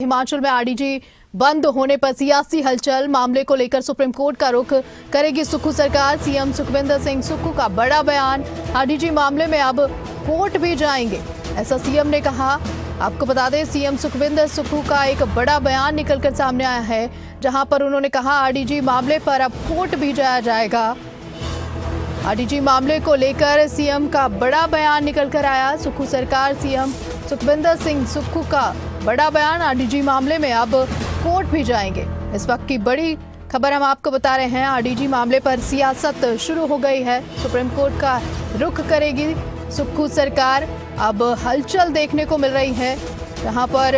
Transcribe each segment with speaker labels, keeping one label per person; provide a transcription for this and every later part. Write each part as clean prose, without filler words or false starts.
Speaker 1: हिमाचल में आरडीजी बंद होने पर सियासी हलचल, मामले को लेकर सुप्रीम कोर्ट का रुख करेगी सुक्खू सरकार। सीएम सुखविंदर सिंह सुक्खू का बड़ा बयान, आरडीजी मामले में अब कोर्ट भी जाएंगे, ऐसा सीएम ने कहा। आपको बता दें, सीएम सुखविंदर सुक्खू का एक बड़ा बयान निकलकर सामने आया है, जहां पर उन्होंने कहा आरडीजी मामले पर अब कोर्ट भी जाया जाएगा। आरडीजी मामले को लेकर सीएम का बड़ा बयान निकलकर आया। सुक्खू सरकार, सीएम सुखविंदर सिंह सुक्खू का बड़ा बयान, आरडीजी मामले में अब कोर्ट भी जाएंगे। इस वक्त की बड़ी खबर हम आपको बता रहे हैं, आरडीजी मामले पर सियासत शुरू हो गई है। सुप्रीम कोर्ट का रुख करेगी सुक्खू सरकार। अब हलचल देखने को मिल रही है, जहां पर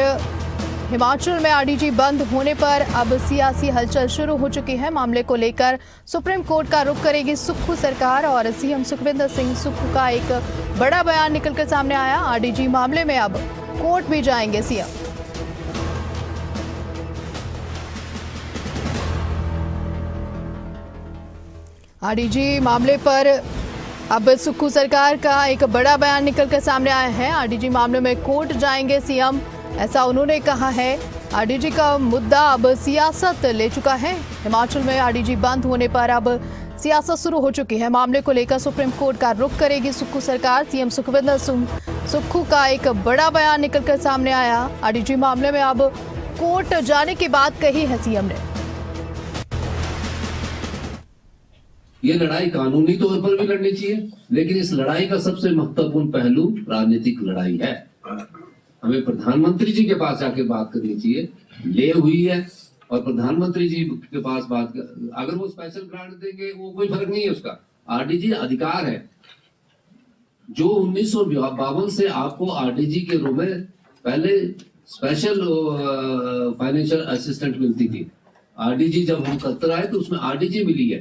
Speaker 1: हिमाचल में आरडीजी बंद होने पर अब सियासी हलचल शुरू हो चुकी है। मामले को लेकर सुप्रीम कोर्ट का रुख करेगी सुक्खू सरकार और सीएम सुखविंदर सिंह सुक्खू का एक बड़ा बयान निकलकर सामने आया। आरडीजी मामले में अब कोर्ट भी जाएंगे सीएम। आरडीजी मामले पर अब सुक्खू सरकार का एक बड़ा बयान निकलकर सामने आया है। आरडीजी मामले में कोर्ट जाएंगे सीएम, ऐसा उन्होंने कहा है। आरडीजी का मुद्दा अब सियासत ले चुका है। हिमाचल में आरडीजी बंद होने पर अब सियासत शुरू हो चुकी है। मामले को लेकर सुप्रीम कोर्ट का रुख करेगी सुक्खू सरकार। सीएम सुखविंदर सिंह सुक्खू का एक बड़ा बयान निकलकर सामने आया। आरडीजी मामले में अब कोर्ट जाने की बात कही है सीएम ने।
Speaker 2: ये लड़ाई कानूनी तौर पर भी लड़नी चाहिए, लेकिन इस लड़ाई का सबसे महत्वपूर्ण पहलू राजनीतिक लड़ाई है। हमें प्रधानमंत्री जी के पास जाके बात करनी चाहिए। ले हुई है और प्रधानमंत्री जी के पास बात अगर वो स्पेशल ग्रांट देंगे वो कोई फर्क नहीं है उसका। आरडीजी अधिकार है जो 1952 से आपको आरडीजी के रूप में पहले स्पेशल फाइनेंशियल असिस्टेंट मिलती थी। आरडीजी जब हम करते आए तो उसमें आरडीजी मिली है,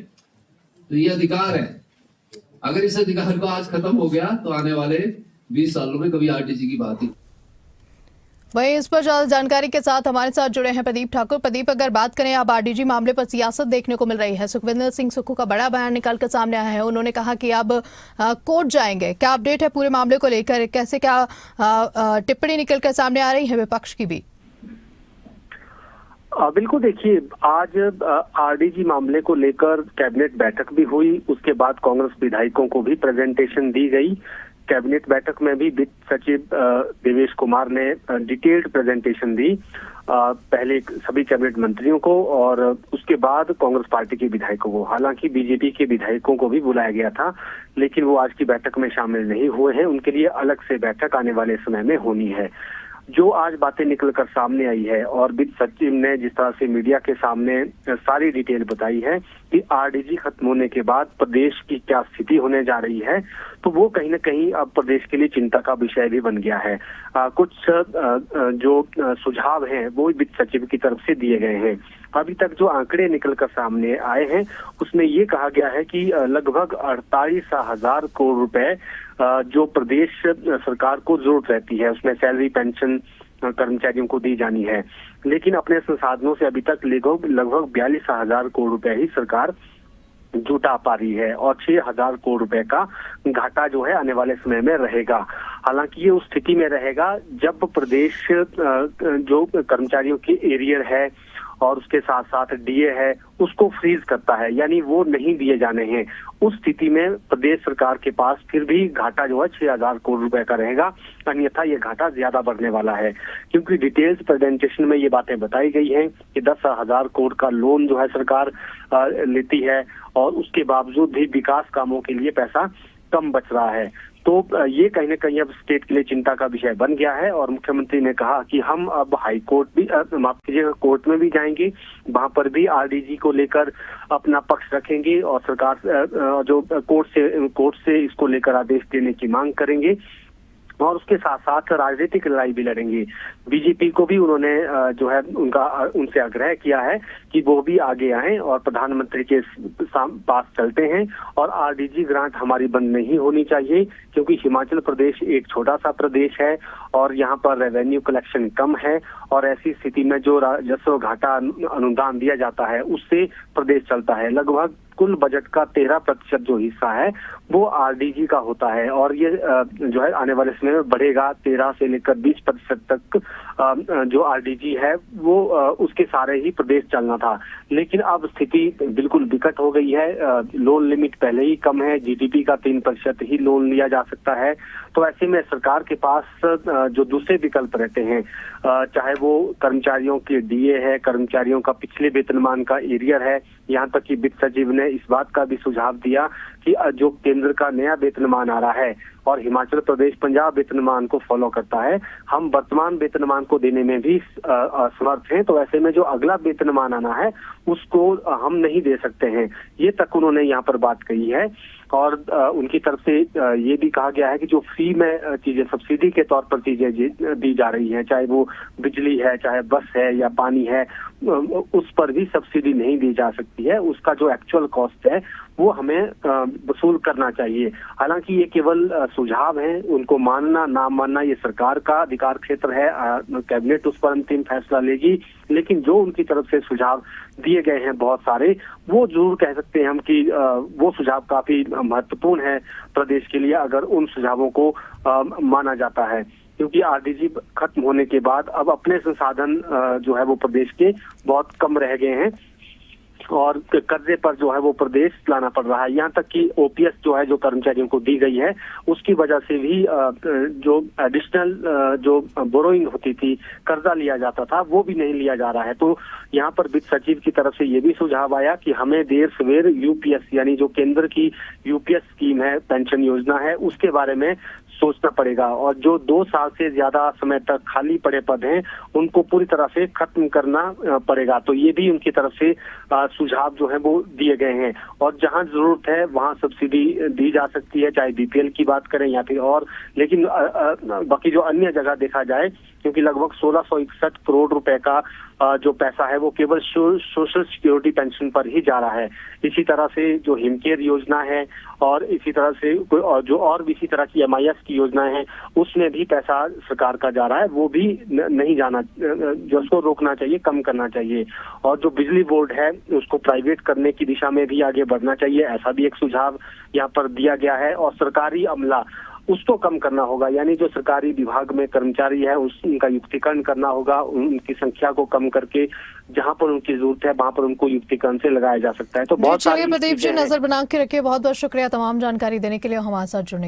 Speaker 2: तो ये अधिकार है। अगर इस अधिकार को आज खत्म हो गया तो आने वाले 20 सालों में कभी आरडीजी की बात ही।
Speaker 1: वहीं इस पर ज्यादा जानकारी के साथ हमारे साथ जुड़े हैं प्रदीप ठाकुर। प्रदीप, अगर बात करें अब आरडीजी मामले पर सियासत देखने को मिल रही है, सुखविंदर सिंह सुक्खू का बड़ा बयान निकालकर सामने आया है। उन्होंने कहा कि अब कोर्ट जाएंगे, क्या अपडेट है पूरे मामले को लेकर? कैसे क्या टिप्पणी निकलकर सामने आ रही है विपक्ष की भी?
Speaker 3: बिल्कुल, देखिए, आज आरडीजी मामले को लेकर कैबिनेट बैठक भी हुई। उसके बाद कांग्रेस विधायकों को भी प्रेजेंटेशन दी गई। कैबिनेट बैठक में भी वित्त सचिव देवेश कुमार ने डिटेल्ड प्रेजेंटेशन दी, पहले सभी कैबिनेट मंत्रियों को और उसके बाद कांग्रेस पार्टी के विधायकों को। हालांकि बीजेपी के विधायकों को भी बुलाया गया था, लेकिन वो आज की बैठक में शामिल नहीं हुए हैं। उनके लिए अलग से बैठक आने वाले समय में होनी है। जो आज बातें निकलकर सामने आई है और वित्त सचिव ने जिस तरह से मीडिया के सामने सारी डिटेल बताई है कि आरडीजी खत्म होने के बाद प्रदेश की क्या स्थिति होने जा रही है, तो वो कहीं ना कहीं अब प्रदेश के लिए चिंता का विषय भी बन गया है। कुछ जो सुझाव हैं वो वित्त सचिव की तरफ से दिए गए हैं। अभी तक जो आंकड़े निकलकर सामने आए हैं उसमें ये कहा गया है कि लगभग 48,000 करोड़ रुपए जो प्रदेश सरकार को जरूरत रहती है, उसमें सैलरी पेंशन कर्मचारियों को दी जानी है, लेकिन अपने संसाधनों से अभी तक लगभग 42,000 करोड़ रुपए ही सरकार जुटा पा रही है और 6,000 करोड़ रुपए का घाटा जो है आने वाले समय में रहेगा। हालांकि ये उस स्थिति में रहेगा जब प्रदेश जो कर्मचारियों की एरियर है और उसके साथ साथ डीए है उसको फ्रीज करता है, यानी वो नहीं दिए जाने हैं। उस स्थिति में प्रदेश सरकार के पास फिर भी घाटा जो है 6,000 करोड़ रुपए का रहेगा, अन्यथा ये घाटा ज्यादा बढ़ने वाला है। क्योंकि डिटेल्स प्रेजेंटेशन में ये बातें बताई गई हैं कि 10,000 करोड़ का लोन जो है सरकार लेती है और उसके बावजूद भी विकास कामों के लिए पैसा कम बच रहा है। तो ये कहीं ना कहीं अब स्टेट के लिए चिंता का विषय बन गया है और मुख्यमंत्री ने कहा कि हम अब हाई कोर्ट भी माफ कीजिएगा कोर्ट में भी जाएंगे, वहां पर भी आरडीजी को लेकर अपना पक्ष रखेंगे और सरकार जो कोर्ट से इसको लेकर आदेश देने की मांग करेंगे और उसके साथ साथ राजनीतिक लड़ाई भी लड़ेंगे। बीजेपी को भी उन्होंने जो है उनसे आग्रह किया है कि वो भी आगे आएं और प्रधानमंत्री के पास चलते हैं और आरडीजी ग्रांट हमारी बंद नहीं होनी चाहिए, क्योंकि हिमाचल प्रदेश एक छोटा सा प्रदेश है और यहाँ पर रेवेन्यू कलेक्शन कम है, और ऐसी स्थिति में जो राजस्व घाटा अनुदान दिया जाता है उससे प्रदेश चलता है। लगभग कुल बजट का 13% जो हिस्सा है वो आरडीजी का होता है, और ये जो है आने वाले समय में बढ़ेगा। 13 से लेकर 20% तक जो आरडीजी है वो उसके सारे ही प्रदेश चलना था। लेकिन अब स्थिति बिल्कुल विकट हो गई है। लोन लिमिट पहले ही कम है, जीडीपी का 3% ही लोन लिया जा सकता है। तो ऐसे में सरकार के पास जो दूसरे विकल्प रहते हैं, चाहे वो कर्मचारियों के डीए है, कर्मचारियों का पिछले वेतनमान का एरियर है, यहाँ तक कि वित्त सचिव ने इस बात का भी सुझाव दिया कि जो केंद्र का नया वेतनमान आ रहा है और हिमाचल प्रदेश पंजाब वेतनमान को फॉलो करता है, हम वर्तमान वेतनमान को देने में भी असमर्थ हैं। तो ऐसे में जो अगला वेतनमान आना है उसको हम नहीं दे सकते हैं, ये तक उन्होंने यहाँ पर बात कही है। और उनकी तरफ से ये भी कहा गया है कि जो फ्री में चीजें सब्सिडी के तौर पर चीजें दी जा रही हैं, चाहे वो बिजली है, चाहे बस है या पानी है, उस पर भी सब्सिडी नहीं दी जा सकती है। उसका जो एक्चुअल कॉस्ट है वो हमें वसूल करना चाहिए। हालांकि ये केवल सुझाव हैं, उनको मानना ना मानना ये सरकार का अधिकार क्षेत्र है, कैबिनेट उस पर अंतिम फैसला लेगी। लेकिन जो उनकी तरफ से सुझाव दिए गए हैं बहुत सारे, वो जरूर कह सकते हैं हम कि वो सुझाव काफी महत्वपूर्ण है प्रदेश के लिए, अगर उन सुझावों को माना जाता है। क्योंकि आरडीजी खत्म होने के बाद अब अपने संसाधन जो है वो प्रदेश के बहुत कम रह गए हैं, और कर्जे पर जो है वो प्रदेश लाना पड़ रहा है। यहाँ तक कि ओपीएस जो है जो कर्मचारियों को दी गई है उसकी वजह से भी जो एडिशनल जो बोरोइंग होती थी, कर्जा लिया जाता था, वो भी नहीं लिया जा रहा है। तो यहाँ पर वित्त सचिव की तरफ से ये भी सुझाव आया कि हमें देर सवेर यूपीएस यानी जो केंद्र की यूपीएस स्कीम है, पेंशन योजना है, उसके बारे में सोचना पड़ेगा, और जो 2 साल से ज्यादा समय तक खाली पड़े पद हैं उनको पूरी तरह से खत्म करना पड़ेगा। तो ये भी उनकी तरफ से सुझाव जो है वो दिए गए हैं। और जहां जरूरत है वहां सब्सिडी दी जा सकती है, चाहे बीपीएल की बात करें या फिर और, लेकिन बाकी जो अन्य जगह देखा जाए, क्योंकि लगभग 1661 करोड़ रुपए का जो पैसा है वो केवल सोशल सिक्योरिटी पेंशन पर ही जा रहा है। इसी तरह से जो हिमकेयर योजना है और इसी तरह से जो और भी इसी तरह की एमआईएस की योजनाएं हैं उसमें भी पैसा सरकार का जा रहा है, वो भी नहीं जाना, जो उसको रोकना चाहिए, कम करना चाहिए। और जो बिजली बोर्ड है उसको प्राइवेट करने की दिशा में भी आगे बढ़ना चाहिए, ऐसा भी एक सुझाव यहाँ पर दिया गया है। और सरकारी अमला उसको कम करना होगा, यानी जो सरकारी विभाग में कर्मचारी है उनका युक्तिकरण करना होगा, उनकी संख्या को कम करके जहां पर उनकी जरूरत है वहां पर उनको युक्तिकरण से लगाया जा सकता है। तो बहुत
Speaker 1: चलिए प्रदीप जी, नजर बना के रखिए। बहुत बहुत शुक्रिया तमाम जानकारी देने के लिए, हमारे साथ जुड़ने